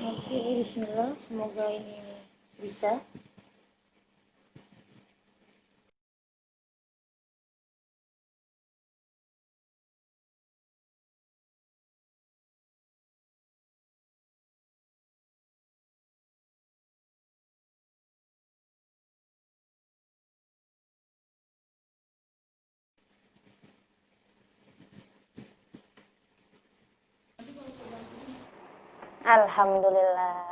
Oke, bismillah. Semoga ini bisa. Alhamdulillah.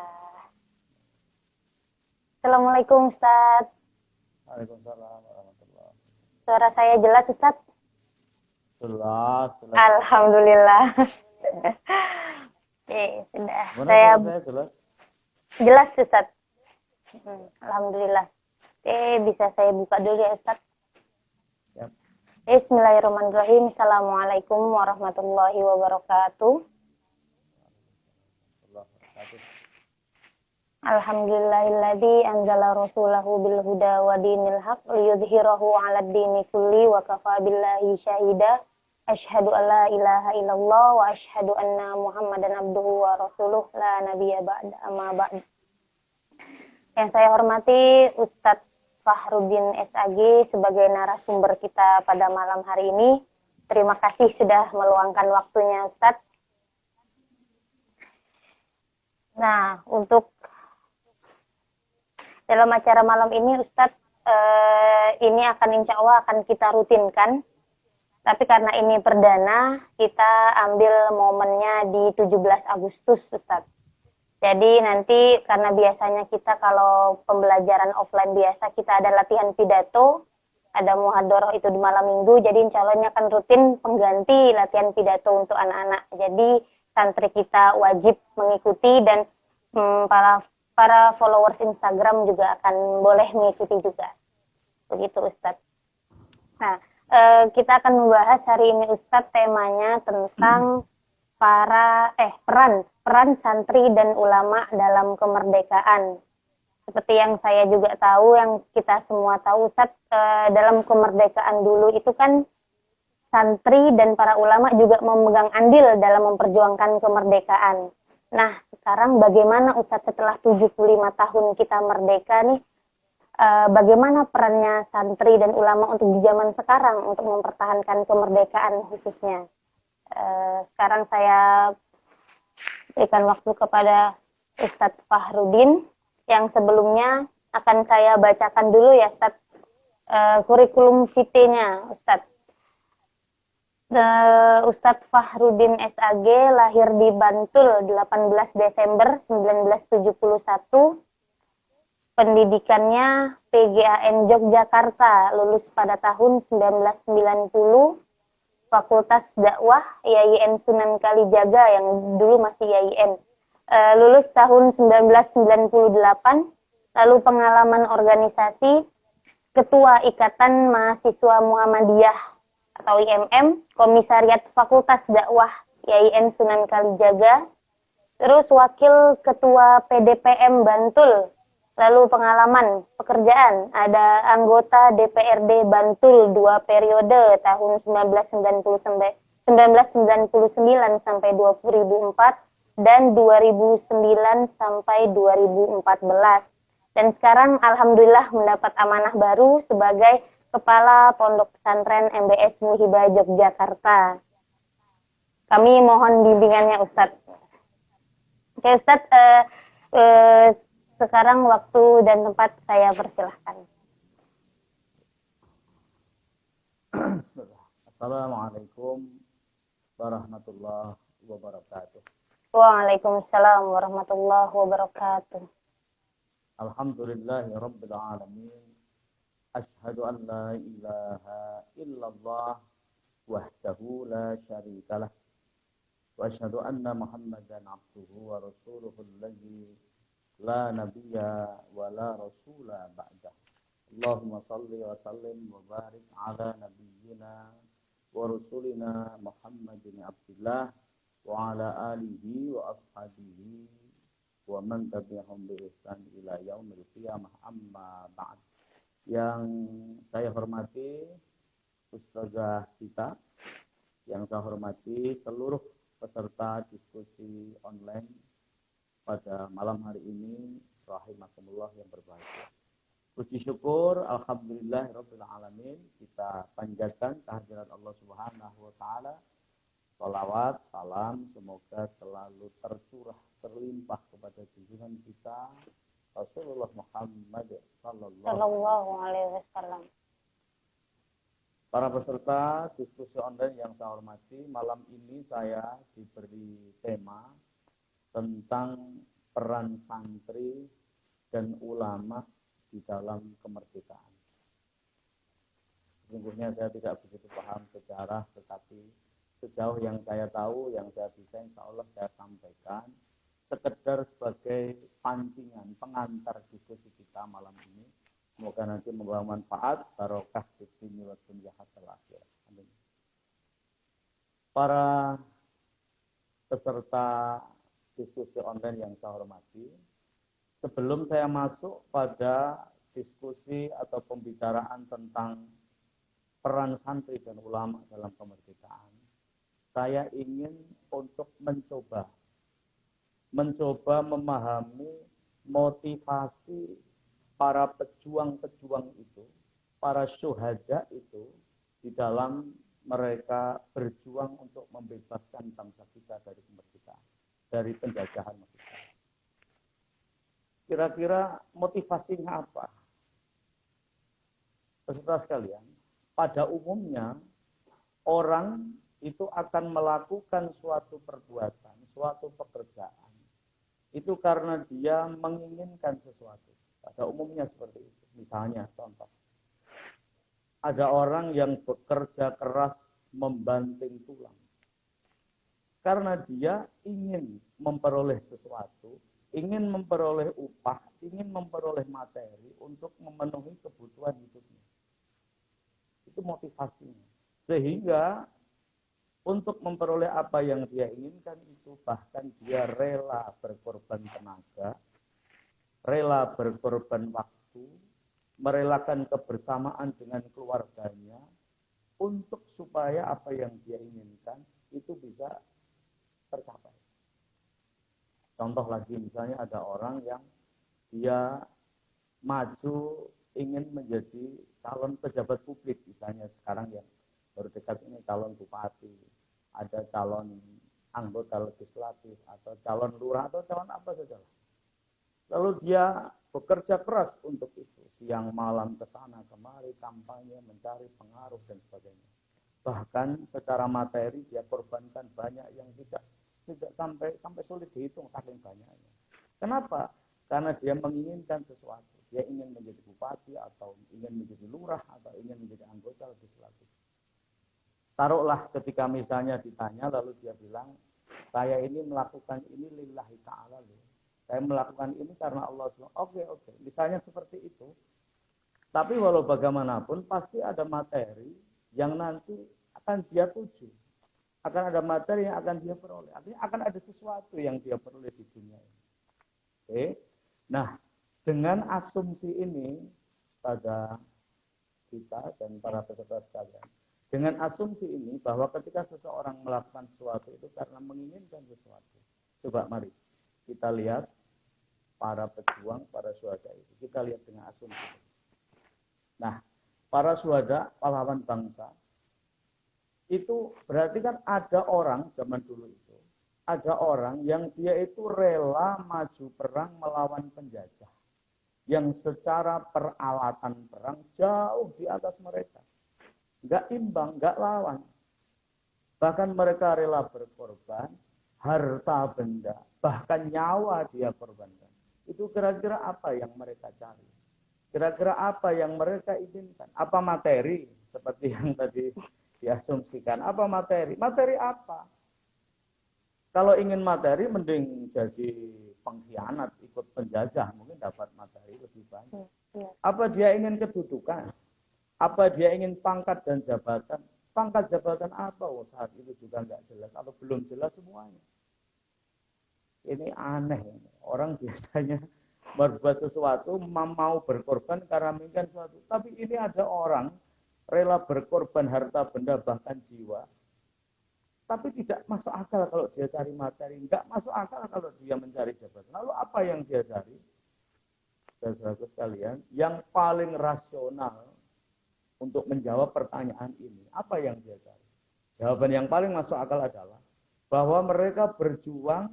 Assalamualaikum Ustaz. Waalaikumsalam warahmatullahi. Suara saya jelas Ustaz? Jelas, jelas. Alhamdulillah. Oke, sudah. Gimana Saya suara saya jelas? jelas Ustaz. Alhamdulillah. Oke, bisa saya buka dulu ya Ustaz. Ya. Bismillahirrahmanirrahim. Assalamualaikum warahmatullahi wabarakatuh. Alhamdulillahilladzi anzala rasulahu bil huda wa dinil haq liyudhhirahu 'alad dini kulli wa kafa billahi syahida. Asyhadu an la ilaha illallah wa asyhadu anna Muhammadan abduhu wa rasuluh la nabiyya ba'da amma ba'd. Yang saya hormati Ustadz Fahrudin SAG sebagai narasumber kita pada malam hari ini. Terima kasih sudah meluangkan waktunya Ustadz. Nah, untuk dalam acara malam ini Ustadz ini akan insya Allah akan kita rutinkan. Tapi karena ini perdana, kita ambil momennya di 17 Agustus Ustadz. Jadi nanti karena biasanya kita kalau pembelajaran offline biasa kita ada latihan pidato, ada muhadharah itu di malam minggu, jadi insya Allah ini akan rutin pengganti latihan pidato untuk anak-anak. Jadi santri kita wajib mengikuti dan para followers Instagram juga akan boleh mengikuti juga. Begitu Ustadz. Nah, kita akan membahas hari ini Ustadz temanya tentang peran santri dan ulama dalam kemerdekaan. Seperti yang saya juga tahu, yang kita semua tahu Ustadz, dalam kemerdekaan dulu itu kan santri dan para ulama juga memegang andil dalam memperjuangkan kemerdekaan. Nah, sekarang bagaimana Ustadz setelah 75 tahun kita merdeka nih, bagaimana perannya santri dan ulama untuk di zaman sekarang untuk mempertahankan kemerdekaan khususnya? Sekarang saya berikan waktu kepada Ustadz Fahrudin yang sebelumnya akan saya bacakan dulu ya Ustadz kurikulum vitae-nya Ustadz. Ustadz Fahrudin SAG lahir di Bantul 18 Desember 1971. Pendidikannya PGAN Yogyakarta, lulus pada tahun 1990. Fakultas Dakwah YIN Sunan Kalijaga yang dulu masih YIN. Lulus tahun 1998. Lalu pengalaman organisasi Ketua Ikatan Mahasiswa Muhammadiyah atau IMM, Komisariat Fakultas Dakwah YIN Sunan Kalijaga, terus Wakil Ketua PDPM Bantul. Lalu pengalaman pekerjaan, ada anggota DPRD Bantul 2 periode tahun 1999 sampai 2004 dan 2009 sampai 2014. Dan sekarang alhamdulillah mendapat amanah baru sebagai Kepala Pondok Pesantren MBS Muhibah Yogyakarta. Kami mohon bimbingannya Ustadz. Oke Ustadz, sekarang waktu dan tempat saya persilahkan. Assalamualaikum warahmatullahi wabarakatuh. Waalaikumsalam warahmatullahi wabarakatuh. Alhamdulillahi rabbil alamin. Asyhadu an la ilaha illallah wahdahu la syarikalah. Wa asyhadu anna Muhammadan abduhu wa rasuluhu alladzi la nabiyya wa la rasula ba'dah. Allahumma salli wa sallim wa barik ala nabiyyina wa rasulina Muhammadin abdillah wa ala alihi wa ashabihi wa man tabi'ahum bi ihsan ila yaumil qiyamah, amma ba'd. Yang saya hormati ustazah kita, yang saya hormati seluruh peserta diskusi online pada malam hari ini rahimakumullah yang berbahagia. Puji syukur alhamdulillah rabbil alamin, kita panjatkan kehadirat Allah Subhanahu wa taala. Salawat, salam semoga selalu tercurah terlimpah kepada junjungan kita Rasulullah Muhammad Sallallahu alaihi wasallam. Para peserta diskusi online yang saya hormati, malam ini saya diberi tema tentang peran santri dan ulama di dalam kemerdekaan. Sesungguhnya saya tidak begitu paham sejarah, tetapi sejauh yang saya tahu, yang saya bisa insya Allah saya sampaikan sekedar sebagai pancingan, pengantar diskusi kita malam ini. Semoga nanti membawa manfaat, barokah di dunia wa dunya hasil akhir. Amin. Para peserta diskusi online yang saya hormati, sebelum saya masuk pada diskusi atau pembicaraan tentang peran santri dan ulama dalam kemerdekaan, saya ingin untuk mencoba memahami motivasi para pejuang-pejuang itu, para syuhada itu di dalam mereka berjuang untuk membebaskan bangsa kita dari kemerdekaan, dari penjajahan kita. Kira-kira motivasinya apa? Peserta sekalian, pada umumnya orang itu akan melakukan suatu perbuatan, suatu pekerjaan. Itu karena dia menginginkan sesuatu. Pada umumnya seperti itu. Misalnya, contoh. Ada orang yang bekerja keras membanting tulang. Karena dia ingin memperoleh sesuatu, ingin memperoleh upah, ingin memperoleh materi untuk memenuhi kebutuhan hidupnya. Itu motivasinya. Sehingga untuk memperoleh apa yang dia inginkan itu, bahkan dia rela berkorban tenaga, rela berkorban waktu, merelakan kebersamaan dengan keluarganya untuk supaya apa yang dia inginkan itu bisa tercapai. Contoh lagi, misalnya ada orang yang dia maju ingin menjadi calon pejabat publik, misalnya sekarang yang baru dekat ini calon bupati, ada calon anggota legislatif, atau calon lurah, atau calon apa saja. Lalu dia bekerja keras untuk itu, siang malam ke sana kemari, kampanye, mencari pengaruh dan sebagainya. Bahkan secara materi dia korbankan banyak yang tidak sampai sulit dihitung saking banyaknya. Kenapa? Karena dia menginginkan sesuatu. Dia ingin menjadi bupati, atau ingin menjadi lurah, atau ingin menjadi anggota legislatif. Taruhlah ketika misalnya ditanya, lalu dia bilang, saya ini melakukan ini lillahi ta'ala loh. Saya melakukan ini karena Allah SWT. Oke. Misalnya seperti itu. Tapi walau bagaimanapun pasti ada materi yang nanti akan dia tuju. Akan ada materi yang akan dia peroleh. Artinya akan ada sesuatu yang dia peroleh di dunia ini. Oke. Nah, dengan asumsi ini pada kita dan para peserta sekalian. Dengan asumsi ini bahwa ketika seseorang melakukan sesuatu itu karena menginginkan sesuatu. Coba mari kita lihat para pejuang, para syuhada itu. Kita lihat dengan asumsi. Nah, para syuhada, pahlawan bangsa, itu berarti kan ada orang zaman dulu itu, ada orang yang dia itu rela maju perang melawan penjajah, yang secara peralatan perang jauh di atas mereka. Nggak imbang, nggak lawan. Bahkan mereka rela berkorban, harta benda, bahkan nyawa dia korbankan. Itu kira-kira apa yang mereka cari? Kira-kira apa yang mereka inginkan? Apa materi? Seperti yang tadi diasumsikan. Apa materi? Materi apa? Kalau ingin materi, mending jadi pengkhianat, ikut penjajah. Mungkin dapat materi lebih banyak. Apa dia ingin kedudukan? Apa dia ingin pangkat dan jabatan? Pangkat jabatan apa? Oh, saat itu juga nggak jelas. Atau belum jelas semuanya. Ini aneh. Orang biasanya berbuat sesuatu, mau berkorban karena menginginkan sesuatu. Tapi ini ada orang rela berkorban harta benda bahkan jiwa. Tapi tidak masuk akal kalau dia cari materi. Enggak masuk akal kalau dia mencari jabatan. Lalu apa yang dia cari? Saudara-saudara sekalian, yang paling rasional untuk menjawab pertanyaan ini, apa yang dia cari? Jawaban yang paling masuk akal adalah bahwa mereka berjuang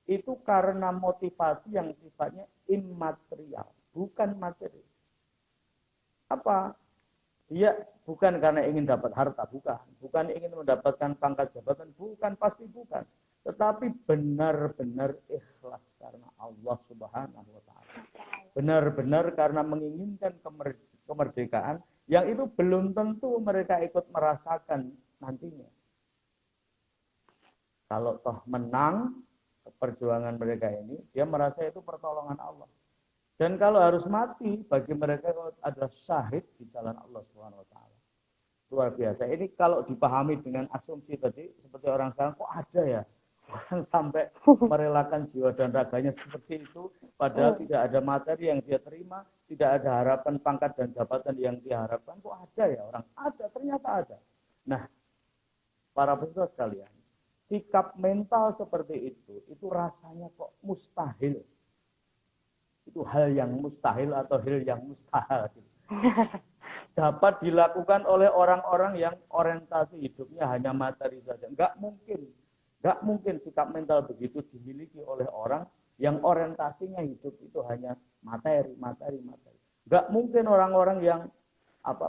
itu karena motivasi yang sifatnya immaterial, bukan materi. Apa? Dia bukan karena ingin dapat harta, bukan ingin mendapatkan pangkat jabatan, bukan, pasti bukan. Tetapi benar-benar ikhlas karena Allah Subhanahu wa taala. Benar-benar karena menginginkan kemerdekaan yang itu belum tentu mereka ikut merasakan nantinya. Kalau toh menang perjuangan mereka ini, dia merasa itu pertolongan Allah. Dan kalau harus mati, bagi mereka adalah syahid di jalan Allah Subhanahu wa taala. Luar biasa. Ini kalau dipahami dengan asumsi tadi, seperti orang sekarang, kok ada ya orang sampai merelakan jiwa dan raganya seperti itu, padahal tidak ada materi yang dia terima, tidak ada harapan pangkat dan jabatan yang dia harapkan. Kok ada ya orang? Ada, ternyata ada. Nah, para pemirsa sekalian, sikap mental seperti itu rasanya kok mustahil. Itu hal yang mustahil atau hal yang mustahil. Dapat dilakukan oleh orang-orang yang orientasi hidupnya hanya materi saja. Enggak mungkin sikap mental begitu dimiliki oleh orang yang orientasinya hidup itu hanya materi. Enggak mungkin orang-orang yang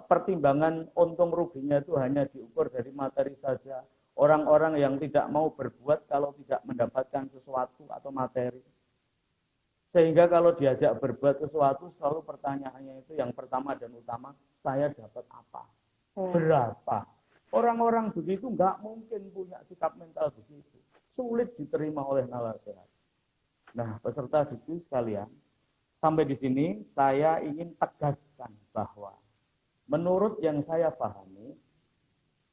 pertimbangan untung ruginya itu hanya diukur dari materi saja. Orang-orang yang tidak mau berbuat kalau tidak mendapatkan sesuatu atau materi. Sehingga kalau diajak berbuat sesuatu, selalu pertanyaannya itu yang pertama dan utama, saya dapat apa? Berapa? Orang-orang begitu nggak mungkin punya sikap mental begitu. Sulit diterima oleh nalar sehat. Nah, peserta didik sekalian, sampai di sini saya ingin tegaskan bahwa menurut yang saya pahami,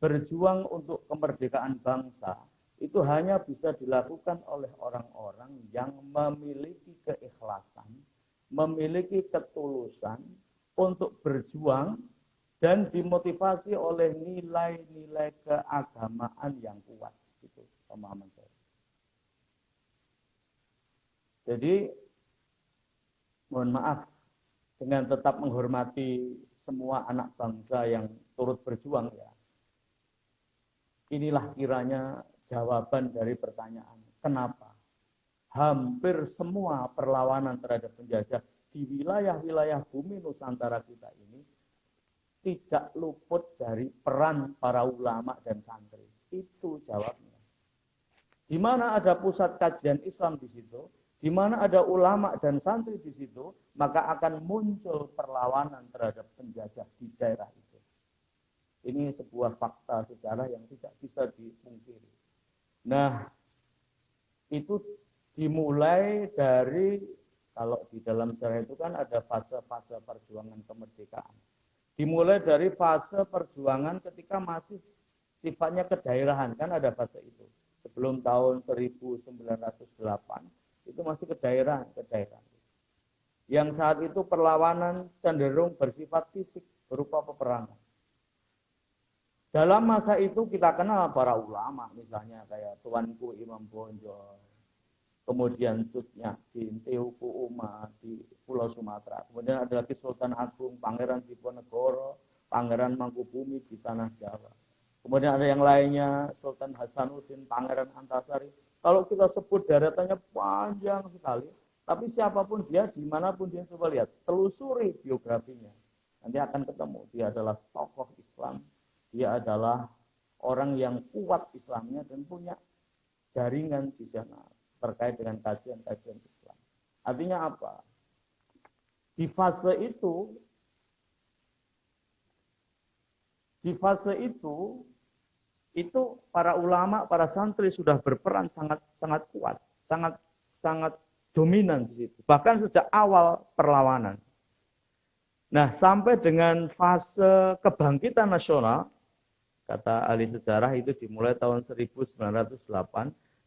berjuang untuk kemerdekaan bangsa itu hanya bisa dilakukan oleh orang-orang yang memiliki keikhlasan, memiliki ketulusan untuk berjuang dan dimotivasi oleh nilai-nilai keagamaan yang kuat. Itu pemahaman saya. Jadi, mohon maaf, dengan tetap menghormati semua anak bangsa yang turut berjuang ya. Inilah kiranya jawaban dari pertanyaan, kenapa hampir semua perlawanan terhadap penjajah di wilayah-wilayah bumi Nusantara kita ini tidak luput dari peran para ulama dan santri. Itu jawabnya. Di mana ada pusat kajian Islam di situ, di mana ada ulama dan santri di situ, maka akan muncul perlawanan terhadap penjajah di daerah itu. Ini sebuah fakta sejarah yang tidak bisa dipungkiri. Nah, itu dimulai dari, kalau di dalam sejarah itu kan ada fase-fase perjuangan kemerdekaan. Dimulai dari fase perjuangan ketika masih sifatnya kedaerahan, kan ada fase itu. Sebelum tahun 1908, itu masih kedaerahan. Yang saat itu perlawanan cenderung bersifat fisik, berupa peperangan. Dalam masa itu kita kenal para ulama, misalnya kayak Tuanku Imam Bonjol, kemudian Cut Nyasin, Teuku Umar di Pulau Sumatera, kemudian ada lagi Sultan Agung, Pangeran Diponegoro, Pangeran Mangkubumi di tanah Jawa. Kemudian ada yang lainnya, Sultan Hasanuddin, Pangeran Antasari. Kalau kita sebut deretannya panjang sekali, tapi siapapun dia, dimanapun dia, coba lihat, telusuri biografinya. Nanti akan ketemu, dia adalah tokoh Islam. Dia adalah orang yang kuat Islamnya dan punya jaringan di sana terkait dengan kajian-kajian Islam. Artinya apa? Di fase itu para ulama, para santri sudah berperan sangat kuat, sangat dominan di situ. Bahkan sejak awal perlawanan. Nah, sampai dengan fase kebangkitan nasional, kata ahli sejarah itu dimulai tahun 1908,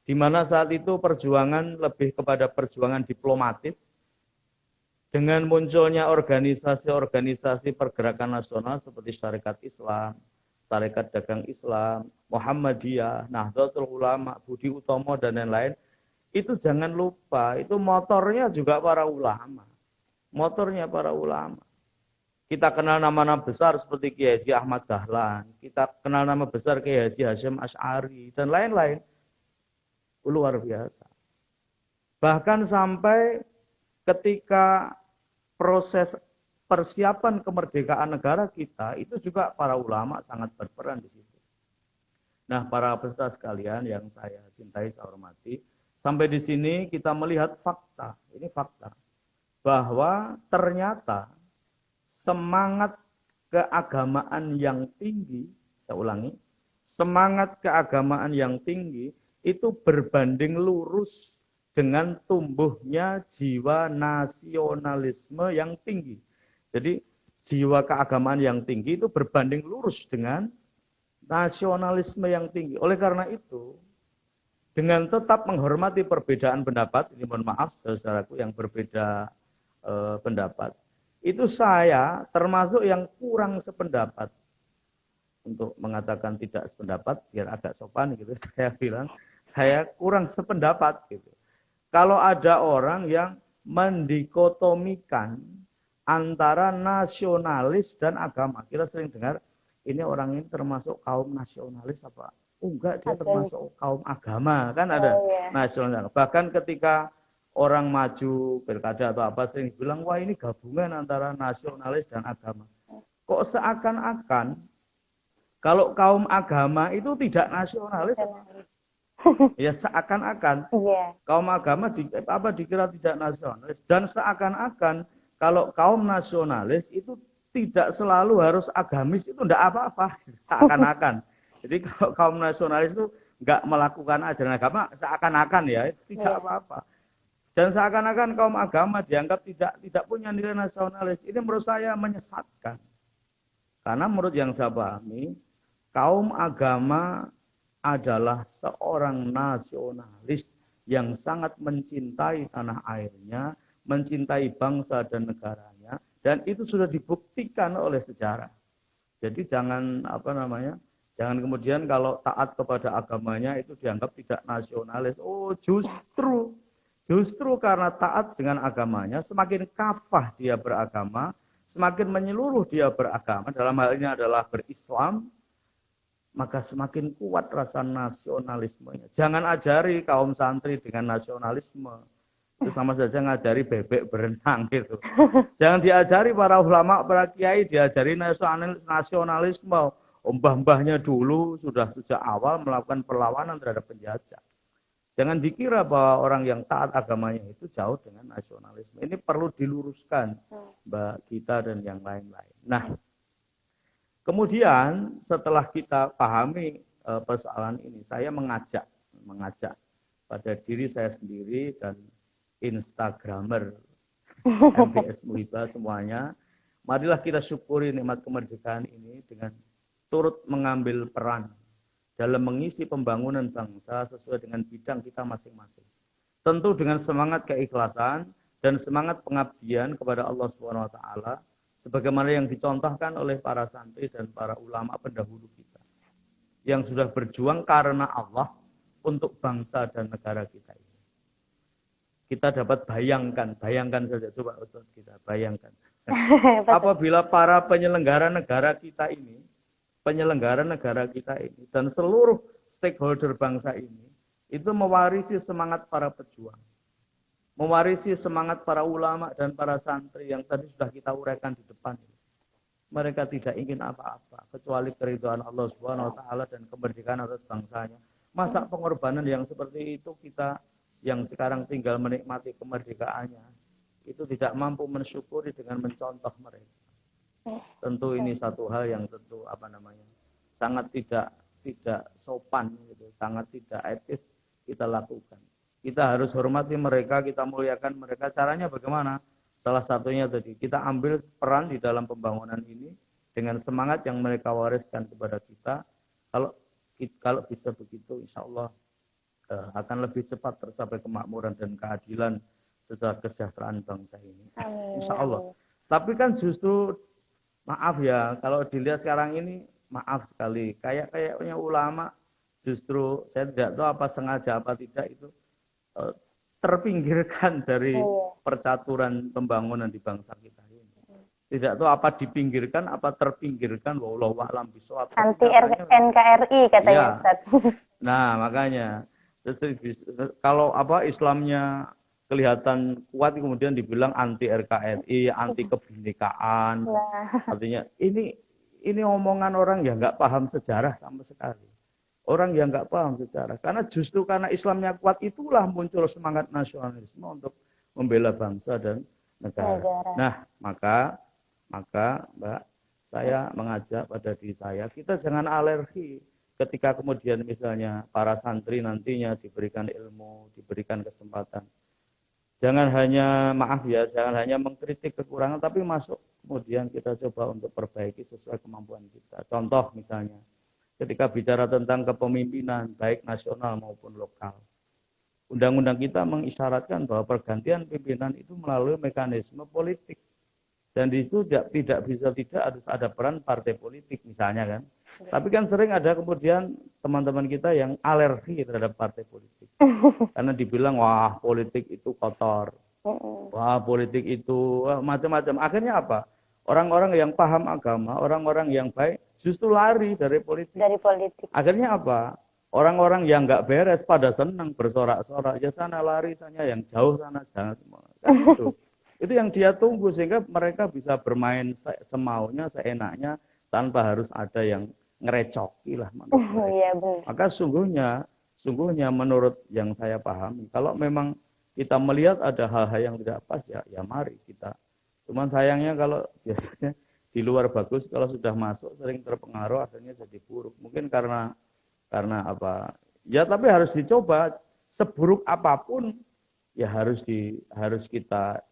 di mana saat itu perjuangan lebih kepada perjuangan diplomatis, dengan munculnya organisasi-organisasi pergerakan nasional seperti Syarikat Islam, Tarekat Dagang Islam, Muhammadiyah, Nahdlatul Ulama, Budi Utomo dan lain-lain, itu jangan lupa, itu motornya juga para ulama. Motornya para ulama. Kita kenal nama-nama besar seperti Kiai Haji Ahmad Dahlan, kita kenal nama besar Kiai Haji Hasyim Asy'ari dan lain-lain. Luar biasa. Bahkan sampai ketika proses persiapan kemerdekaan negara kita, itu juga para ulama sangat berperan di situ. Nah, para peserta sekalian yang saya cintai, saya hormati, sampai di sini kita melihat fakta, ini fakta, bahwa ternyata semangat keagamaan yang tinggi, saya ulangi, semangat keagamaan yang tinggi itu berbanding lurus dengan tumbuhnya jiwa nasionalisme yang tinggi. Jadi jiwa keagamaan yang tinggi itu berbanding lurus dengan nasionalisme yang tinggi. Oleh karena itu, dengan tetap menghormati perbedaan pendapat, ini mohon maaf saudaraku yang berbeda pendapat, itu saya termasuk yang kurang sependapat. Untuk mengatakan tidak sependapat, biar agak sopan gitu, saya bilang, saya kurang sependapat gitu. Kalau ada orang yang mendikotomikan antara nasionalis dan agama. Kita sering dengar, ini orang ini termasuk kaum nasionalis apa? Enggak, dia termasuk kaum agama. Kan ada nasionalis. Bahkan ketika orang maju pilkada atau apa, sering bilang, wah ini gabungan antara nasionalis dan agama. Kok seakan-akan, kalau kaum agama itu tidak nasionalis? Ya seakan-akan. Kaum agama dikira tidak nasionalis. Dan seakan-akan, kalau kaum nasionalis itu tidak selalu harus agamis, itu tidak apa-apa, seakan-akan. Jadi kalau kaum nasionalis itu nggak melakukan ajaran agama, seakan-akan ya, tidak apa-apa. Dan seakan-akan kaum agama dianggap tidak punya nilai nasionalis. Ini menurut saya menyesatkan. Karena menurut yang saya pahami, kaum agama adalah seorang nasionalis yang sangat mencintai tanah airnya, mencintai bangsa dan negaranya, dan itu sudah dibuktikan oleh sejarah. Jadi jangan jangan kemudian kalau taat kepada agamanya itu dianggap tidak nasionalis. Oh, justru karena taat dengan agamanya, semakin kafah dia beragama, semakin menyeluruh dia beragama, dalam hal ini adalah berislam, maka semakin kuat rasa nasionalismenya. Jangan ajari kaum santri dengan nasionalisme. Itu sama saja ngajari bebek berenang gitu. Jangan diajari para ulama, para kiai, diajari nasionalisme. Mbah-mbahnya dulu sudah sejak awal melakukan perlawanan terhadap penjajah. Jangan dikira bahwa orang yang taat agamanya itu jauh dengan nasionalisme. Ini perlu diluruskan, Mbak Gita dan yang lain-lain. Nah, kemudian setelah kita pahami persoalan ini, saya mengajak pada diri saya sendiri dan Instagramer, MBS Muhibah semuanya, marilah kita syukuri nikmat kemerdekaan ini dengan turut mengambil peran dalam mengisi pembangunan bangsa sesuai dengan bidang kita masing-masing. Tentu dengan semangat keikhlasan dan semangat pengabdian kepada Allah SWT, sebagaimana yang dicontohkan oleh para santri dan para ulama pendahulu kita, yang sudah berjuang karena Allah untuk bangsa dan negara kita ini. Kita dapat bayangkan saja, coba Ustaz kita bayangkan. Apabila para penyelenggara negara kita ini dan seluruh stakeholder bangsa ini itu mewarisi semangat para pejuang, mewarisi semangat para ulama dan para santri yang tadi sudah kita uraikan di depan. Mereka tidak ingin apa-apa kecuali keridhaan Allah Subhanahu wa taala dan kemerdekaan atas bangsanya. Masa pengorbanan yang seperti itu kita yang sekarang tinggal menikmati kemerdekaannya itu tidak mampu mensyukuri dengan mencontoh mereka. Tentu ini satu hal yang tentu sangat tidak sopan gitu, sangat tidak etis kita lakukan. Kita harus hormati mereka, kita muliakan mereka. Caranya bagaimana? Salah satunya tadi kita ambil peran di dalam pembangunan ini dengan semangat yang mereka wariskan kepada kita. Kalau bisa begitu, insya Allah akan lebih cepat tercapai kemakmuran dan keadilan secara kesejahteraan bangsa ini. Insya Allah. Tapi kan justru maaf ya, kalau dilihat sekarang ini maaf sekali, kayaknya ulama justru saya tidak tahu apa sengaja apa tidak itu eh, terpinggirkan dari percaturan pembangunan di bangsa kita ini. Tidak tahu apa dipinggirkan, apa terpinggirkan, wallahu a'lam bishawab. Anti NKRI katanya, ya. Ustaz. Nah, makanya kalau apa Islamnya kelihatan kuat kemudian dibilang anti RKRI, anti kebinekaan. Artinya ini omongan orang yang nggak paham sejarah sama sekali. Orang yang nggak paham sejarah. Karena justru karena Islamnya kuat itulah muncul semangat nasionalisme untuk membela bangsa dan negara. Nah, maka Mbak, saya mengajak pada diri saya, kita jangan alergi ketika kemudian misalnya para santri nantinya diberikan ilmu, diberikan kesempatan. Jangan hanya, jangan hanya mengkritik kekurangan, tapi masuk kemudian kita coba untuk perbaiki sesuai kemampuan kita. Contoh misalnya, ketika bicara tentang kepemimpinan, baik nasional maupun lokal. Undang-undang kita mengisyaratkan bahwa pergantian pimpinan itu melalui mekanisme politik. Dan di situ tidak bisa tidak harus ada peran partai politik misalnya kan. Tapi kan sering ada kemudian teman-teman kita yang alergi terhadap partai politik. Karena dibilang wah politik itu kotor. Wah politik itu macam-macam. Akhirnya apa? Orang-orang yang paham agama, orang-orang yang baik justru lari dari politik. Akhirnya apa? Orang-orang yang nggak beres pada senang bersorak-sorak. Ya sana lari, sana yang jauh sana jangan semua. Kan gitu. Itu yang dia tunggu sehingga mereka bisa bermain semaunya, seenaknya tanpa harus ada yang ngerecoki lah menurut mereka. Maka sungguhnya menurut yang saya pahami, kalau memang kita melihat ada hal-hal yang tidak pas ya mari kita. Cuman sayangnya kalau biasanya di luar bagus, kalau sudah masuk sering terpengaruh akhirnya jadi buruk. Mungkin karena apa? Ya tapi harus dicoba. Seburuk apapun ya harus kita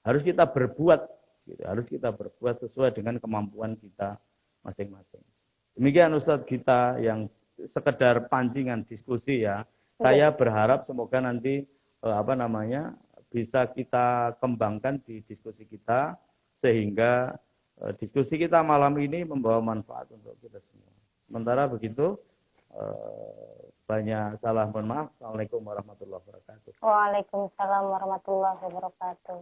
harus kita berbuat gitu. Harus kita berbuat sesuai dengan kemampuan kita masing-masing. Demikian Ustadz kita yang sekedar pancingan diskusi ya. Saya berharap semoga nanti bisa kita kembangkan di diskusi kita sehingga diskusi kita malam ini membawa manfaat untuk kita semua. Sementara begitu banyak salah, mohon maaf. Assalamualaikum warahmatullahi wabarakatuh. Waalaikumsalam warahmatullahi wabarakatuh.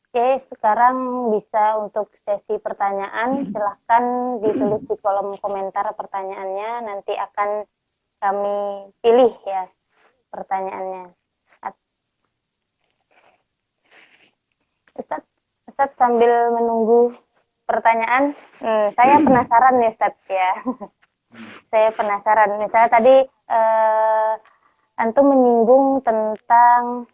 Oke, sekarang bisa untuk sesi pertanyaan. Silahkan ditulis di kolom komentar pertanyaannya. Nanti akan kami pilih ya pertanyaannya. Ustadz sambil menunggu pertanyaan, saya penasaran nih Ustadz ya. Saya penasaran. Misalnya tadi antum menyinggung tentang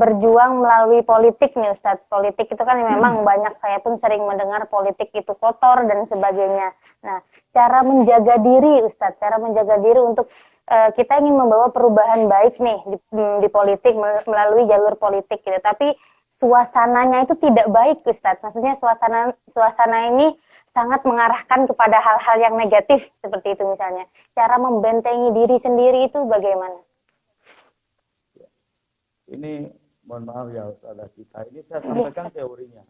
berjuang melalui politik nih Ustadz. Politik itu kan memang banyak, saya pun sering mendengar politik itu kotor dan sebagainya. Nah, cara menjaga diri Ustadz, cara menjaga diri untuk kita ingin membawa perubahan baik nih di politik melalui jalur politik gitu. Tapi suasananya itu tidak baik Ustadz. Maksudnya suasana ini sangat mengarahkan kepada hal-hal yang negatif seperti itu misalnya. Cara membentengi diri sendiri itu bagaimana? Ini mohon maaf ya Ustazah kita. Ini saya sampaikan teorinya.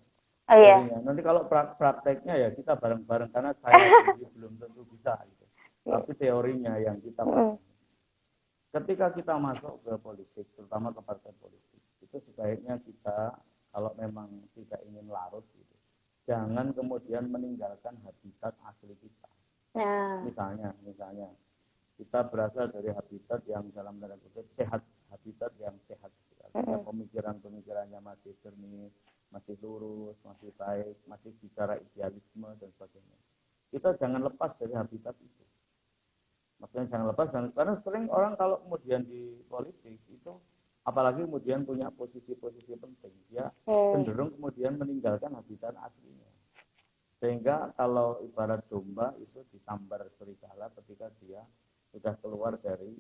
Teorinya. Nanti kalau prakteknya ya kita bareng-bareng karena saya belum tentu bisa gitu. Tapi teorinya yang kita ketika kita masuk ke politik, terutama ke partai politik, itu sebaiknya kita kalau memang tidak ingin larut gitu, jangan kemudian meninggalkan habitat asli kita. Misalnya kita berasal dari habitat yang dalam tanda kutip sehat, habitat yang sehat. Artinya pemikiran-pemikirannya masih jernih, masih lurus, masih baik, masih bicara idealisme dan sebagainya. Kita jangan lepas dari habitat itu. Maksudnya jangan lepas, karena sering orang kalau kemudian di politik itu, apalagi kemudian punya posisi-posisi penting, dia cenderung kemudian meninggalkan habitat aslinya. Sehingga kalau ibarat domba itu disambar serigala ketika dia sudah keluar dari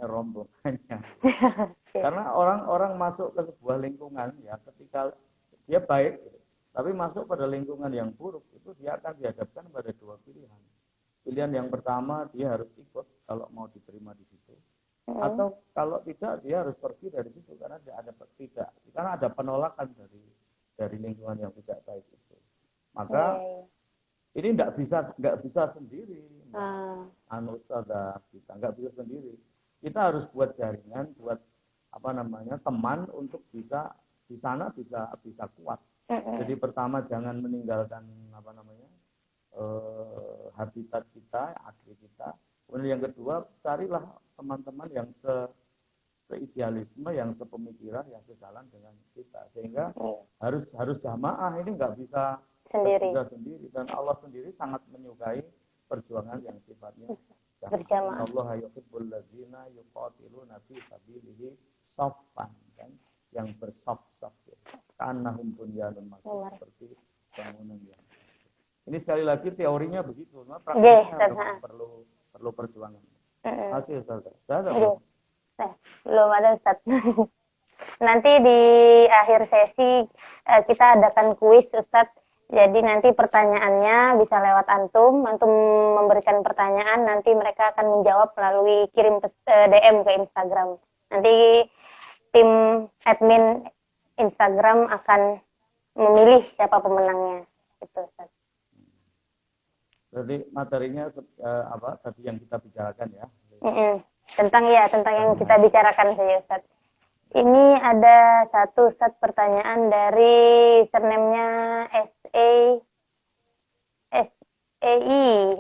rombongannya. Karena orang-orang masuk ke sebuah lingkungan ya ketika dia baik, tapi masuk pada lingkungan yang buruk itu dia akan dihadapkan pada dua pilihan. Pilihan yang pertama dia harus ikut kalau mau diterima di situ, atau kalau tidak dia harus pergi dari situ karena ada penolakan dari lingkungan yang tidak baik itu. Maka Iya. ini nggak bisa sendiri. Ah, Saudara kita nggak bisa sendiri. Kita harus buat jaringan, buat teman untuk bisa di sana bisa kuat. Jadi pertama jangan meninggalkan habitat kita, asli kita. Kemudian yang kedua, carilah teman-teman yang seidealisme, yang sepemikiran, yang sejalan dengan kita. Sehingga harus jamaah, ini nggak bisa sendiri. Dan Allah sendiri sangat menyukai perjuangan yang sifatnya berjamaah. Allah yuhibbul ladzina yuqatiluna fi sabilihi shaffan, kan, yang bersaf-saf, ka'annahum bunyanun marsus, seperti bangunan yang. Ini sekali lagi teorinya begitu, nah, praktiknya perlu perjuangan. Oke, Ustaz. Belum ada, Ustaz. Nanti di akhir sesi kita adakan kuis, Ustaz. Jadi nanti pertanyaannya bisa lewat antum memberikan pertanyaan, nanti mereka akan menjawab melalui kirim DM ke Instagram. Nanti tim admin Instagram akan memilih siapa pemenangnya. Itu, Ustaz. Jadi materinya tadi yang kita bicarakan ya. Tentang yang kita bicarakan saja, Ustaz. Ini ada satu Ustaz pertanyaan dari surname-nya SEI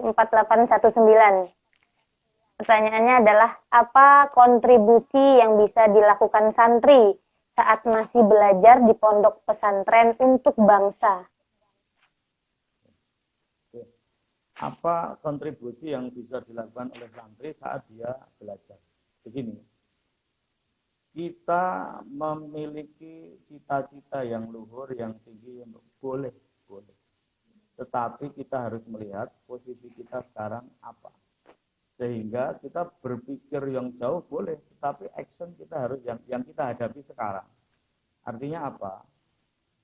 4819. Pertanyaannya adalah, apa kontribusi yang bisa dilakukan santri saat masih belajar di pondok pesantren untuk bangsa? Apa kontribusi yang bisa dilakukan oleh santri saat dia belajar? Begini, kita memiliki cita-cita yang luhur, yang tinggi, boleh. Tetapi kita harus melihat posisi kita sekarang apa. Sehingga kita berpikir yang jauh boleh, tetapi action kita harus yang kita hadapi sekarang. Artinya apa?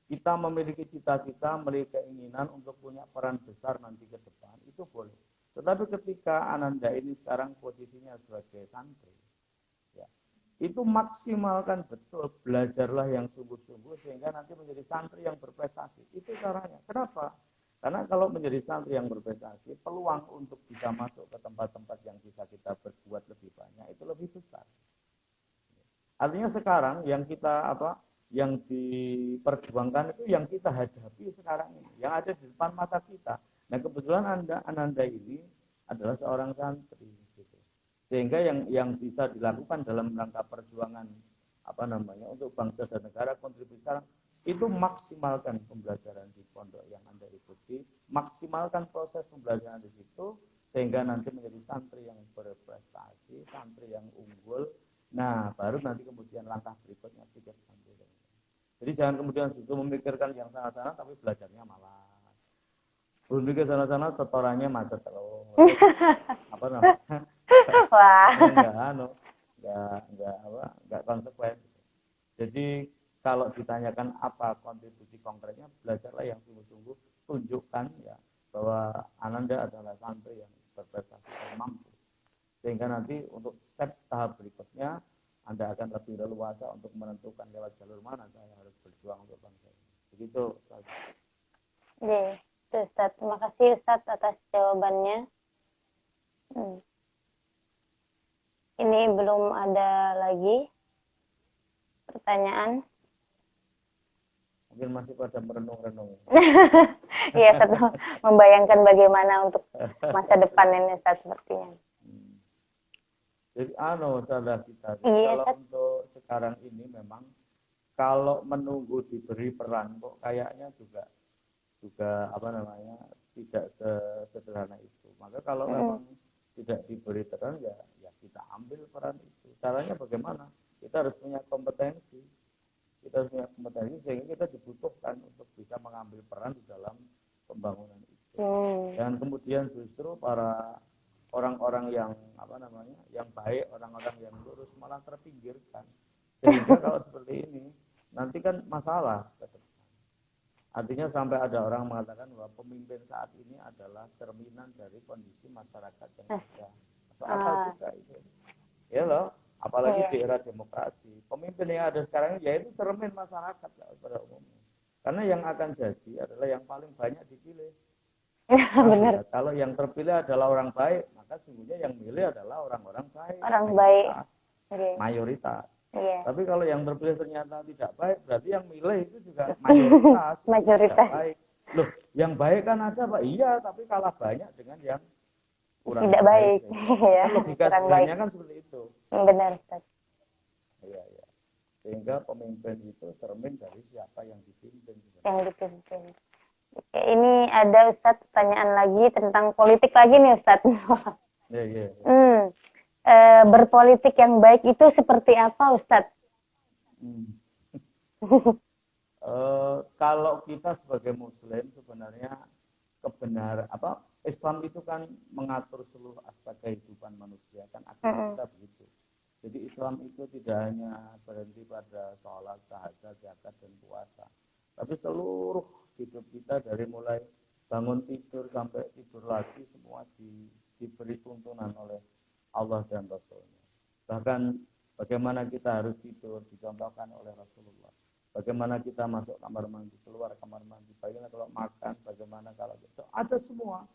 Kita memiliki cita-cita, memiliki keinginan untuk punya peran besar nanti ke depan, itu boleh. Tetapi ketika Ananda ini sekarang posisinya sebagai santri, ya, itu maksimalkan betul, belajarlah yang sungguh-sungguh sehingga nanti menjadi santri yang berprestasi. Itu caranya. Kenapa? Karena kalau menjadi santri yang berprestasi, peluang untuk bisa masuk ke tempat-tempat yang bisa kita berbuat lebih banyak itu lebih besar. Artinya sekarang yang kita yang diperjuangkan itu yang kita hadapi sekarang ini, yang ada di depan mata kita. Nah, kebetulan Ananda ini adalah seorang santri, gitu. Sehingga yang bisa dilakukan dalam rangka perjuangan untuk bangsa dan negara, kontribusi sekarang itu maksimalkan pembelajaran di pondok yang Anda ikuti, maksimalkan proses pembelajaran di situ sehingga nanti menjadi santri yang berprestasi, santri yang unggul. Nah, baru nanti kemudian langkah berikutnya pikir santri. Jadi jangan kemudian justru memikirkan yang sana-sana tapi belajarnya malas. Belum ke sana-sana setorannya macet terus. Wah. Enggak konsekuen. Jadi kalau ditanyakan apa kontribusi konkretnya, belajarlah yang sungguh-sungguh, tunjukkan ya bahwa Ananda adalah santri yang berprestasi dan mampu. Sehingga nanti untuk step tahap berikutnya Anda akan lebih leluasa untuk menentukan lewat jalur mana saya harus berjuang untuk bangsa ini. Begitu, Ustaz. Ustaz. Terima kasih Ustaz atas jawabannya. Ini belum ada lagi pertanyaan. Mungkin masih pada merenung-renung. Iya, Ustaz, membayangkan bagaimana untuk masa depan ini, Ustaz, sepertinya. Jadi saudara kita, Iya, kalau untuk sekarang ini memang kalau menunggu diberi peran kok kayaknya juga tidak sesederhana itu. Maka kalau memang tidak diberi peran ya kita ambil peran itu. Caranya bagaimana? Kita harus punya kompetensi. Sehingga kita dibutuhkan untuk bisa mengambil peran di dalam pembangunan itu. Dan kemudian justru para orang-orang yang yang baik, orang-orang yang lurus malah terpinggirkan. Sehingga kalau seperti ini nanti kan masalah ke depan. Artinya sampai ada orang mengatakan bahwa pemimpin saat ini adalah cerminan dari kondisi masyarakat yang ada. Apa juga itu? Ya loh, apalagi di era demokrasi. Pemimpin yang ada sekarang ini yaitu cermin masyarakat pada umumnya. Karena yang akan jadi adalah yang paling banyak dipilih. Benar. Ya, kalau yang terpilih adalah orang baik, maka sungguhnya yang milih adalah orang-orang baik. Orang baik. Mayoritas. Mayoritas. Iya. Tapi kalau yang terpilih ternyata tidak baik, berarti yang milih itu juga mayoritas. Mayoritas. Tidak baik. Loh, yang baik kan ada Pak? Iya, tapi kalah banyak dengan yang kurang tidak baik. Ya. Kan logika sebenarnya kan seperti itu. Benar, Ustaz. Iya, iya. Sehingga pemimpin itu cermin dari siapa yang dipimpin. Yang dipimpin. Oke, ini ada Ustadz pertanyaan lagi tentang politik lagi nih Ustadz. Iya. Berpolitik yang baik itu seperti apa Ustadz? Kalau kita sebagai Muslim sebenarnya Islam itu kan mengatur seluruh aspek kehidupan manusia kan agama kita begitu. Jadi Islam itu tidak hanya berhenti pada sholat, syahadat, zakat dan puasa, tapi seluruh hidup kita dari mulai bangun tidur sampai tidur lagi semua diberi tuntunan oleh Allah dan Rasulnya. Bahkan bagaimana kita harus tidur dicontohkan oleh Rasulullah. Bagaimana kita masuk kamar mandi, keluar kamar mandi, bagaimana kalau makan, bagaimana kalau ada semua.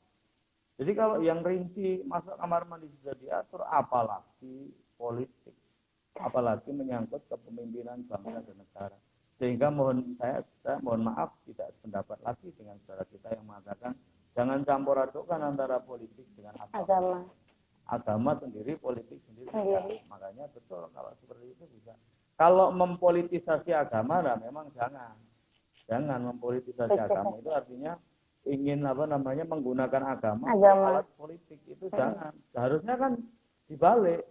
Jadi kalau yang rinci masuk kamar mandi sudah diatur, apalagi politik, apalagi menyangkut kepemimpinan bangsa dan negara. Sehingga saya mohon maaf tidak sependapat lagi dengan saudara kita yang mengatakan jangan campur adukkan antara politik dengan agama. Agama sendiri, politik sendiri. Ya, makanya betul kalau seperti itu bisa. Kalau mempolitisasi agama, nah memang jangan mempolitisasi agama itu artinya ingin menggunakan agama alat politik itu jangan. Seharusnya kan dibalik.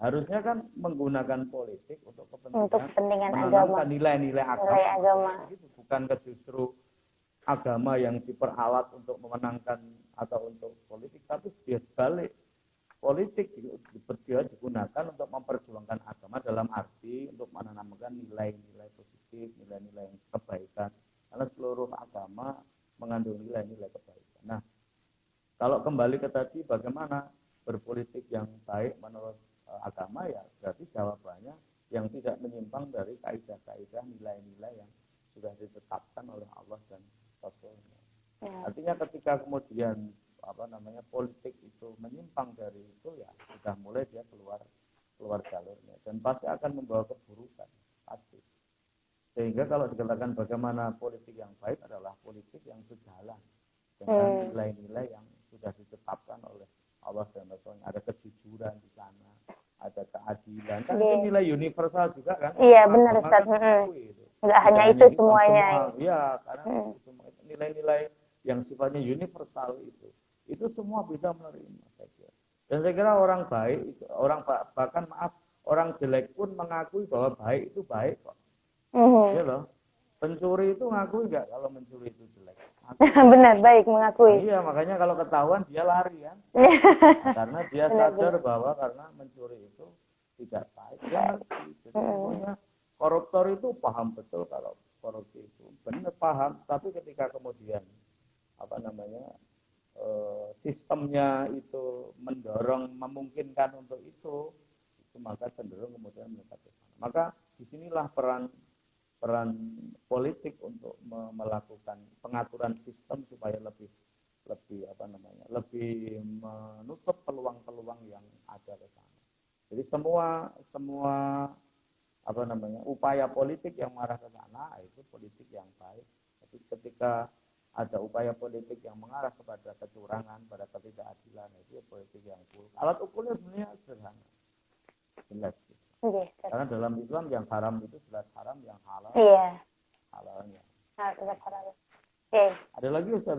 Harusnya kan menggunakan politik untuk kepentingan agama, nilai-nilai agama. Itu bukan justru agama yang diperalat untuk memenangkan atau untuk politik, tapi dia balik. Politik dia digunakan untuk memperjuangkan agama dalam arti untuk menanamkan nilai-nilai positif, nilai-nilai kebaikan. Karena seluruh agama mengandung nilai-nilai kebaikan. Nah, kalau kembali ke tadi bagaimana berpolitik yang baik menurut agama, ya berarti jawabannya yang tidak menyimpang dari kaidah-kaidah nilai-nilai yang sudah ditetapkan oleh Allah dan Rasulnya. Ya. Artinya ketika kemudian politik itu menyimpang dari itu, ya sudah mulai dia keluar jalurnya dan pasti akan membawa keburukan pasti. Sehingga kalau dikatakan bagaimana politik yang baik adalah politik yang sejalan dengan nilai-nilai yang sudah ditetapkan oleh Allah dan Rasulnya. Ada kejujuran di sana, ada keadilan. Kan itu nilai universal juga kan? Iya benar Ustaz. Enggak hanya itu semuanya. Iya, karena itu nilai-nilai yang sifatnya universal itu semua bisa menerima saya kira. Dan saya kira orang baik, orang jelek pun mengakui bahwa baik itu baik kok. Iya loh. Pencuri itu ngakui enggak kalau mencuri itu jelek? Benar, baik mengakui. Iya, makanya kalau ketahuan dia lari kan. Nah, karena dia sadar bahwa karena mencuri itu tidak baik. Dia ngerti. Jadi semuanya koruptor itu paham betul kalau korupsi itu benar paham, tapi ketika kemudian sistemnya itu mendorong memungkinkan untuk itu maka cenderung kemudian mendekat ke sana. Maka disinilah peran politik untuk melakukan pengaturan sistem supaya lebih menutup peluang-peluang yang ada ke sana. Jadi semua upaya politik yang mengarah ke sana itu politik yang baik. Tapi ketika ada upaya politik yang mengarah kepada kecurangan, pada ketidakadilan, itu politik yang buruk. Alat ukurnya sebenarnya sederhana, jelas. Karena dalam Islam yang haram itu jelas haram, yang halal halalnya. Halal. Ada lagi Ustaz?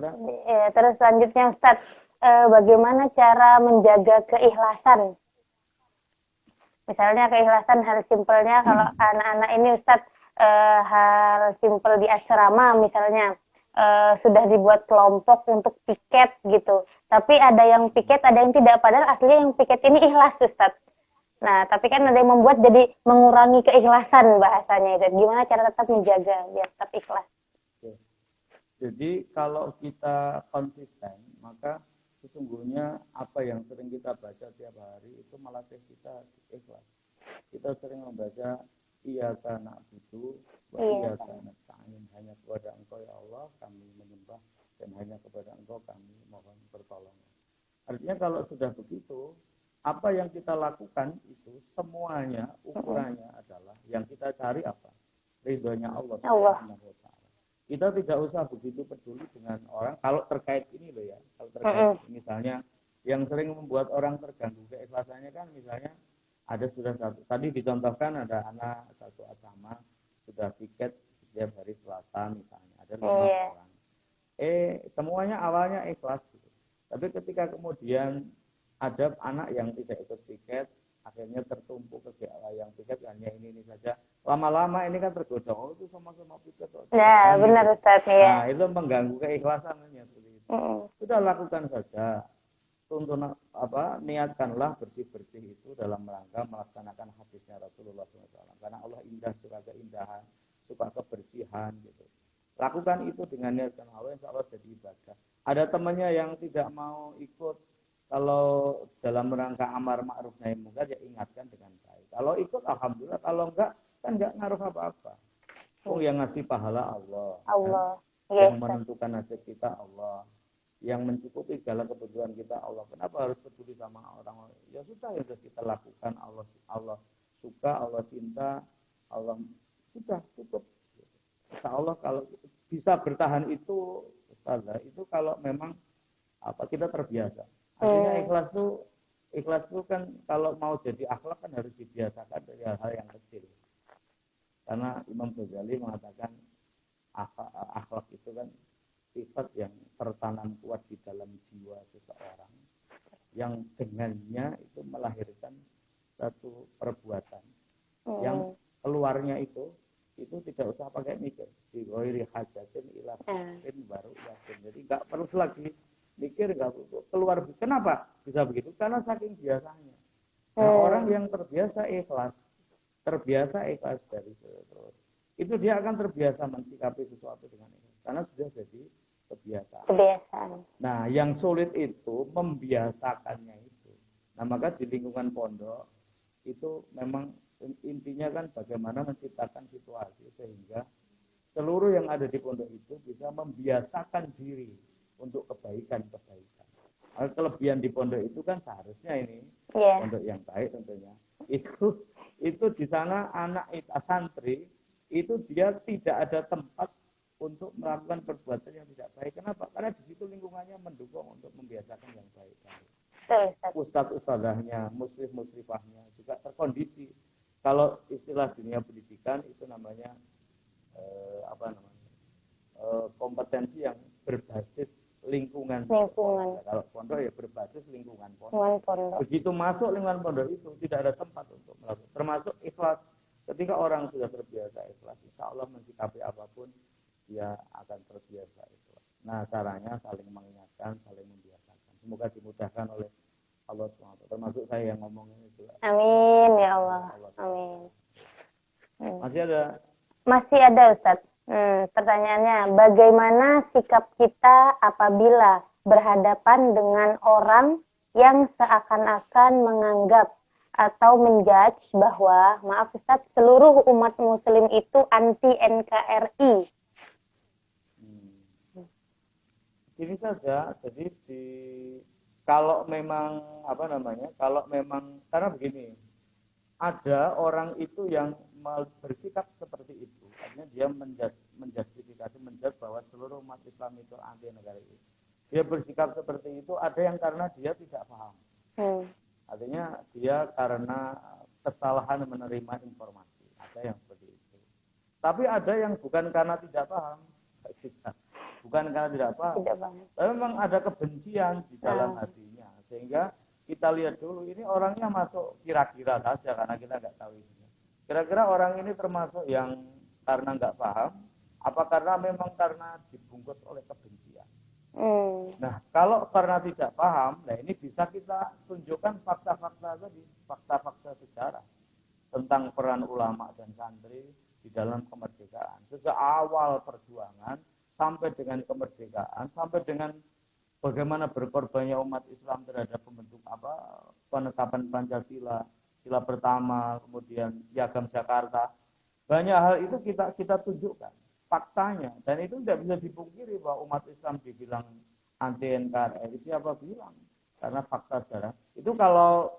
Terus selanjutnya Ustaz, bagaimana cara menjaga keikhlasan? Misalnya keikhlasan hal simpelnya kalau anak-anak ini Ustaz, hal simpel di asrama misalnya. Sudah dibuat kelompok untuk piket gitu. Tapi ada yang piket, ada yang tidak. Padahal aslinya yang piket ini ikhlas, Ustaz. Nah, tapi kan ada yang membuat jadi mengurangi keikhlasan bahasanya itu. Gimana cara tetap menjaga biar tetap ikhlas? Jadi kalau kita konsisten, maka sesungguhnya apa yang sering kita baca tiap hari itu melatih kita ikhlas. Kita sering membaca Iyyaka na'budu wa Iya. iyyaka nasta'in. Hanya kepada Engkau ya Allah kami menyembah dan hanya kepada Engkau kami mohon pertolongan. Artinya kalau sudah begitu, apa yang kita lakukan itu semuanya ukurannya adalah yang kita cari apa? Ridhonya Allah Subhanahu wa taala. Kita tidak usah begitu peduli dengan orang kalau terkait ini loh ya. Kalau terkait misalnya yang sering membuat orang terganggu keikhlasannya kan misalnya ada sudah satu tadi dicontohkan ada anak satu asrama sudah piket setiap hari Selasa misalnya ada 5 orang. Semuanya awalnya ikhlas gitu. Tapi ketika kemudian ada anak yang tidak ikut piket akhirnya tertumpuk ke yang piket hanya ini saja. Lama-lama ini kan tergoda, oh itu sama-sama piket. Nah, benar Ustaz ya. Nah, itu mengganggu keikhlasannya seperti itu. Sudah lakukan saja. Tuntunan niatkanlah bersih-bersih itu dalam rangka melaksanakan hadisnya Rasulullah SAW. Karena Allah indah, suka keindahan, suka kebersihan gitu. Lakukan itu dengan niat karena Allah, insya Allah jadi ibadah. Ada temannya yang tidak mau ikut kalau dalam rangka amar ma'ruf nahi munkar ya ingatkan dengan baik. Kalau ikut alhamdulillah, kalau enggak kan enggak ngaruh apa-apa. Yang ngasih pahala Allah. Kan? Yang menentukan nasib kita Allah. Yang mencukupi segala kebutuhan kita Allah. Kenapa harus peduli sama orang? Ya sudah yang kita lakukan Allah suka, Allah cinta, Allah sudah cukup. Insya Allah kalau bisa bertahan itu, Ustazah, itu kalau memang kita terbiasa. Artinya ikhlas itu kan kalau mau jadi akhlak kan harus dibiasakan dari hal-hal yang kecil. Karena Imam Ghazali mengatakan akhlak itu kan sifat yang tertanam kuat di dalam jiwa seseorang yang dengannya itu melahirkan satu perbuatan yang keluarnya itu tidak usah pakai mikir di ghairi hajatin ila baru yakin. Jadi nggak perlu lagi mikir, nggak perlu keluar. Kenapa bisa begitu? Karena saking biasanya. Nah, orang yang terbiasa ikhlas dari terus itu dia akan terbiasa mensikapi sesuatu dengan ikhlas karena sudah jadi kebiasaan. Nah, yang sulit itu membiasakannya itu. Nah, maka di lingkungan pondok itu memang intinya kan bagaimana menciptakan situasi sehingga seluruh yang ada di pondok itu bisa membiasakan diri untuk kebaikan-kebaikan. Kelebihan di pondok itu kan seharusnya ini pondok yang baik tentunya. Itu di sana anak santri itu dia tidak ada tempat untuk melakukan perbuatan yang tidak baik. Kenapa? Karena di situ lingkungannya mendukung untuk membiasakan yang baik. Ustadz-ustadzahnya, muslim-muslimahnya juga terkondisi. Kalau istilah dunia pendidikan itu namanya kompetensi yang berbasis lingkungan. Kalau pondok ya berbasis lingkungan pondok. Begitu masuk lingkungan pondok itu tidak ada tempat untuk melakukan. Termasuk ikhlas. Ketika orang sudah terbiasa ikhlas, insya Allah mensikapi apapun dia akan terbiasa ikhlas. Nah, caranya saling mengingatkan, saling membiasakan. Semoga dimudahkan oleh Allah SWT. Termasuk saya yang ngomongin itu. Amin ya Allah. Amin. Masih ada Ustadz. Pertanyaannya, bagaimana sikap kita apabila berhadapan dengan orang yang seakan-akan menganggap atau menjudge bahwa, maaf Ustadz, seluruh umat muslim itu anti NKRI? Ini saja, jadi kalau memang karena begini, ada orang itu yang bersikap seperti itu, artinya dia menjustifikasi bahwa seluruh umat Islam itu anti NKRI. Dia bersikap seperti itu, ada yang karena dia tidak paham. Artinya dia karena kesalahan menerima informasi, ada yang seperti itu. Tapi ada yang bukan karena tidak paham, bukan karena tidak paham, tapi memang ada kebencian di dalam hatinya, sehingga kita lihat dulu ini orangnya masuk kira-kira saja karena kita nggak tahu ini. Kira-kira orang ini termasuk yang karena nggak paham, apa karena memang karena dibungkus oleh kebencian. Nah, kalau karena tidak paham, nah ini bisa kita tunjukkan fakta-fakta tadi, fakta-fakta sejarah tentang peran ulama dan santri di dalam kemerdekaan. Sejak awal perjuangan sampai dengan kemerdekaan, sampai dengan bagaimana berkorbannya umat Islam terhadap penetapan Pancasila, sila pertama, kemudian Piagam Jakarta, Banyak hal itu kita tunjukkan faktanya, dan itu tidak bisa dipungkiri bahwa umat Islam dibilang anti NKRI. Siapa bilang? Karena fakta sejarah. Itu kalau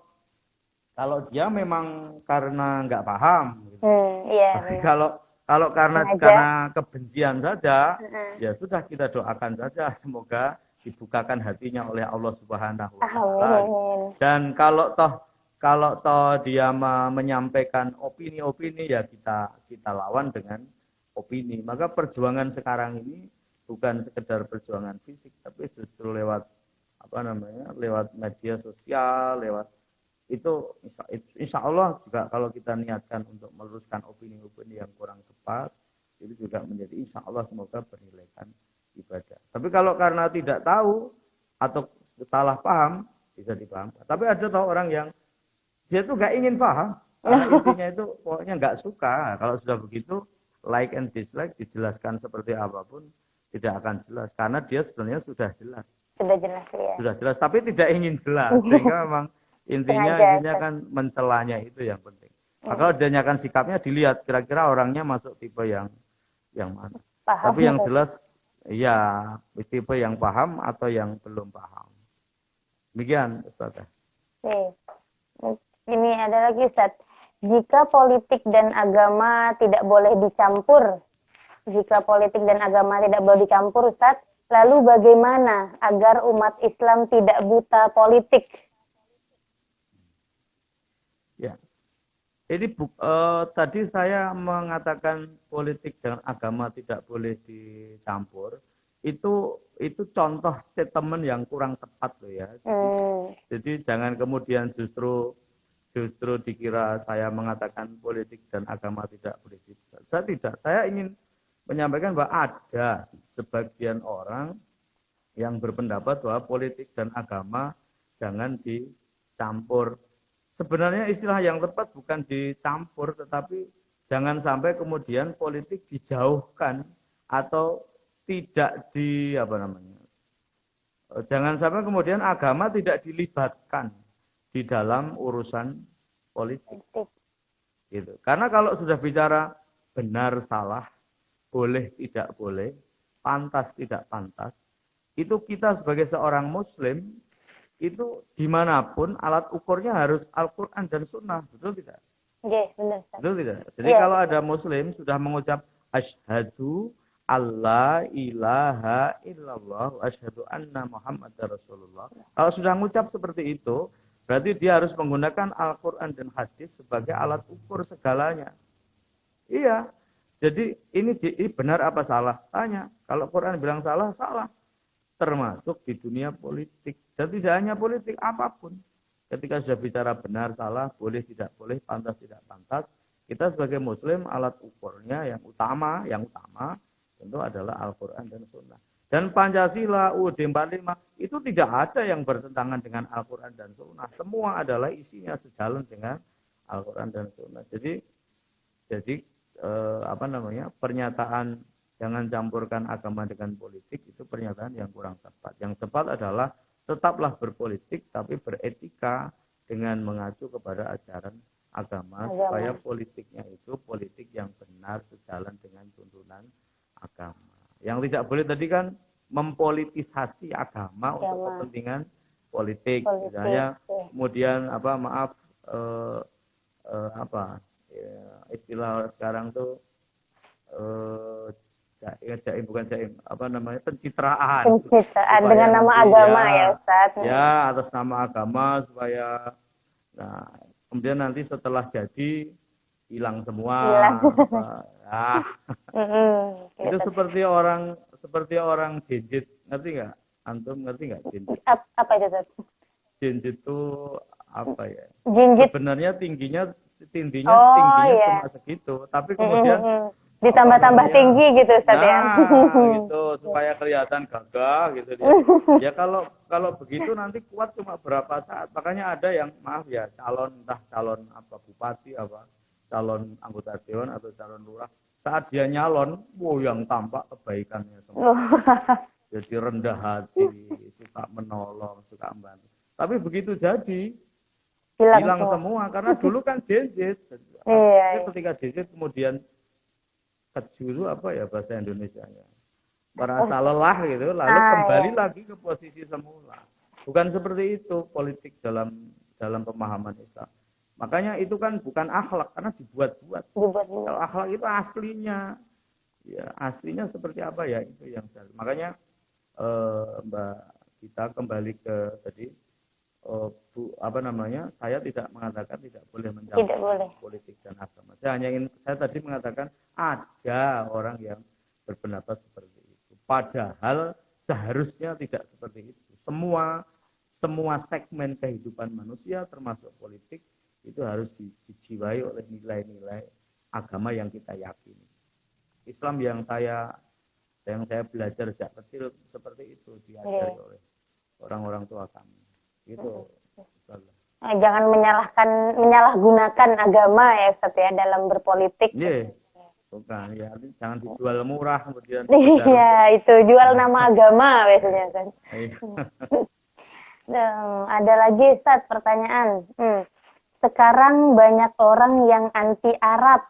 dia memang karena nggak paham. Gitu. Iya. Tapi kalau karena kebencian saja, ya sudah, kita doakan saja semoga dibukakan hatinya oleh Allah Subhanahu wa taala. Dan kalau toh dia menyampaikan opini-opini, ya kita lawan dengan opini. Maka perjuangan sekarang ini bukan sekedar perjuangan fisik, tapi justru lewat lewat media sosial, lewat itu insya Allah juga kalau kita niatkan untuk meluruskan opini-opini yang kurang tepat, itu juga menjadi insya Allah semoga bernilaikan ibadah. Tapi kalau karena tidak tahu atau salah paham, bisa dipaham. Tapi ada tahu orang yang dia tuh nggak ingin paham, karena intinya itu pokoknya nggak suka. Kalau sudah begitu, like and dislike dijelaskan seperti apapun tidak akan jelas, karena dia sebenarnya sudah jelas. Sudah jelas ya. Sudah jelas, tapi tidak ingin jelas, sehingga memang intinya kan mencelanya itu yang penting. Maka kalau dia nyatakan sikapnya, dilihat kira-kira orangnya masuk tipe yang mana. Paham. Tapi yang jelas, ya tipe yang paham atau yang belum paham. Demikian, Ustaz. Ini ada lagi, Ustaz. Jika politik dan agama tidak boleh dicampur, Ustaz, lalu bagaimana agar umat Islam tidak buta politik? Ya, ini tadi saya mengatakan politik dan agama tidak boleh dicampur. Itu contoh statement yang kurang tepat loh ya. Jadi jangan kemudian justru dikira saya mengatakan politik dan agama tidak boleh dicampur. Saya tidak. Saya ingin menyampaikan bahwa ada sebagian orang yang berpendapat bahwa politik dan agama jangan dicampur. Sebenarnya istilah yang tepat bukan dicampur, tetapi jangan sampai kemudian politik dijauhkan atau tidak jangan sampai kemudian agama tidak dilibatkan di dalam urusan politik. Gitu. Karena kalau sudah bicara benar salah, boleh tidak boleh, pantas tidak pantas, itu kita sebagai seorang muslim, itu dimanapun alat ukurnya harus Al-Quran dan Sunnah, betul tidak? Oke, benar. Betul tidak? Jadi kalau ada muslim sudah mengucap asyhadu alla ilaha illallah wa asyhadu anna Muhammadar Rasulullah, kalau sudah mengucap seperti itu, berarti dia harus menggunakan Al-Quran dan hadis sebagai alat ukur segalanya. Iya. Jadi ini benar apa salah? Tanya. Kalau Quran bilang salah, salah. Termasuk di dunia politik. Dan tidak hanya politik, apapun. Ketika sudah bicara benar, salah, boleh, tidak boleh, pantas, tidak pantas, kita sebagai muslim alat ukurnya yang utama tentu adalah Al-Quran dan Sunnah. Dan Pancasila, UUD 45, itu tidak ada yang bertentangan dengan Al-Quran dan Sunnah. Semua adalah isinya sejalan dengan Al-Quran dan Sunnah. Jadi pernyataan jangan campurkan agama dengan politik itu pernyataan yang kurang tepat. Yang tepat adalah tetaplah berpolitik tapi beretika dengan mengacu kepada ajaran agama supaya politiknya itu politik yang benar sejalan dengan tuntunan agama. Yang tidak boleh tadi kan mempolitisasi agama untuk kepentingan politik. Misalnya kemudian istilah sekarang tuh pencitraan dengan nama agama ya Ustaz. Ya, atas nama agama supaya kemudian nanti setelah jadi hilang semua. Itu seperti orang jinjit, ngerti nggak? Antum ngerti nggak jinjit? Apa itu Ustaz? Jinjit itu apa ya? Jinjit. Sebenarnya tingginya cuma segitu, tapi kemudian ditambah-tambah tinggi gitu Ustaz ya. Gitu supaya kelihatan gagah gitu dia. Ya kalau begitu nanti kuat cuma berapa saat. Makanya ada yang calon bupati calon anggota dewan atau calon lurah, saat dia nyalon, yang tampak kebaikannya semua. Jadi rendah hati, suka menolong, suka membantu. Tapi begitu jadi hilang semua karena dulu kan jinjit. Ketika jinjit kemudian keju itu apa ya bahasa Indonesianya? Merasa lelah gitu, lalu Ah, kembali ya. lagi ke posisi semula. Bukan seperti itu politik dalam pemahaman Islam. Makanya itu kan bukan akhlak karena dibuat-buat. Dibuat-buat. Kalau akhlak itu aslinya, ya aslinya seperti apa ya itu yang saya. Makanya Mbak kita kembali ke tadi apa namanya? Saya tidak mengatakan tidak boleh Tidak mencampurkan boleh. politik dan agama. Saya tadi mengatakan ada orang yang berpendapat seperti itu. Padahal seharusnya tidak seperti itu. Semua segmen kehidupan manusia termasuk politik itu harus dijiwai oleh nilai-nilai agama yang kita yakini. Islam yang saya belajar sejak kecil seperti itu diajari oleh orang-orang tua kami. Itu. Jangan menyalahgunakan agama ya Ustaz ya dalam berpolitik. Iya. Bukan ya, jangan dijual murah kemudian. Iya, itu jual nama agama biasanya kan. Iya. Ada lagi Ustaz pertanyaan. Sekarang banyak orang yang anti Arab,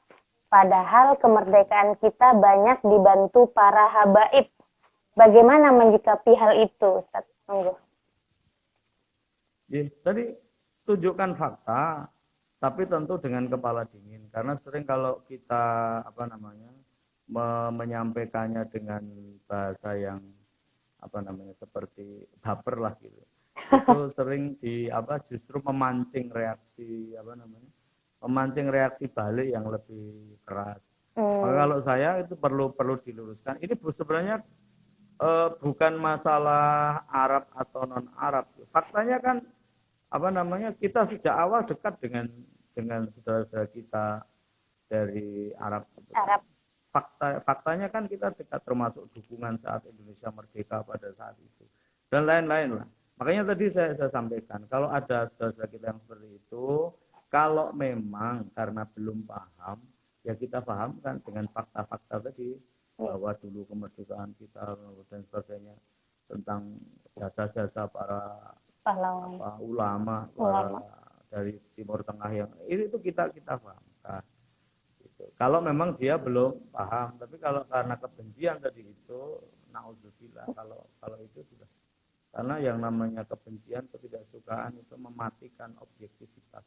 padahal kemerdekaan kita banyak dibantu para habaib. Bagaimana menyikapi hal itu, Ustaz? Monggo. Ya, tadi tunjukkan fakta, tapi tentu dengan kepala dingin. Karena sering kalau kita apa namanya menyampaikannya dengan bahasa yang apa namanya seperti baper lah gitu. Itu sering justru memancing reaksi memancing reaksi balik yang lebih keras. Maka kalau saya itu perlu diluruskan. Ini sebenarnya bukan masalah Arab atau non Arab. Faktanya kan kita sejak awal dekat dengan saudara-saudara kita dari Arab. Faktanya kan kita dekat termasuk dukungan saat Indonesia merdeka pada saat itu dan lain-lain lah. Makanya tadi saya sampaikan kalau ada saudara-saudara kita yang seperti itu, kalau memang karena belum paham, ya kita pahamkan dengan fakta-fakta tadi bahwa dulu kemerdekaan kita dan sebagainya tentang jasa-jasa para ulama dari Timur Tengah yang itu kita pahamkan. Gitu. Kalau memang dia belum paham, tapi kalau karena kebencian tadi itu, naudzubillah kalau itu sudah. Karena yang namanya kebencian, ketidaksukaan itu mematikan objektivitas.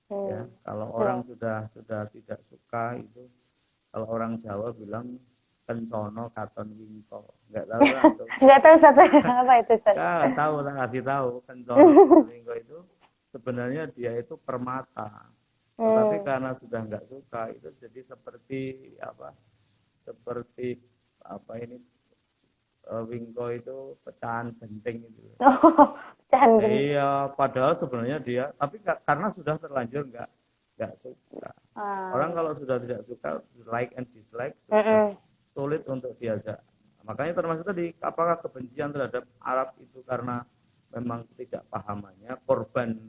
Ya, kalau orang sudah tidak suka itu, kalau orang Jawa bilang kencono katon wingko, nggak tahu lah. Nggak tahu satu apa itu Ustaz? Nggak tahu lah, kasih tahu kencono katon wingko itu sebenarnya dia itu permata. Tapi karena sudah nggak suka itu jadi seperti wingko itu pecahan genting itu. Pecahan genting. Iya, padahal sebenarnya dia, tapi karena sudah terlanjur nggak suka. Orang kalau sudah tidak suka, like and dislike, sulit untuk diajak. Makanya termasuk tadi, apakah kebencian terhadap Arab itu karena memang tidak pahamannya, korban